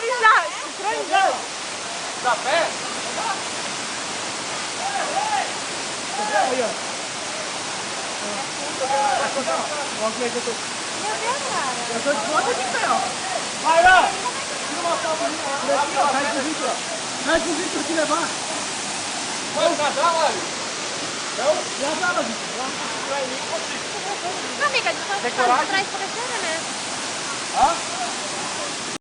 sincronizar. Sincronizar. Dá pé? Aí, ó. Olha como é que eu tô. Meu Deus, cara. Eu tô de volta de pé, ó. Vai, ó. Tira uma foto ali, ó. Sai pro Vitor, ó. Sai pro Vitor te levar. Pode nadar, Mário? Não? Já tava, Vitor. Não é nem consigo. Não, amiga, a gente só Tem tá coragem? pra isso, né? Hã?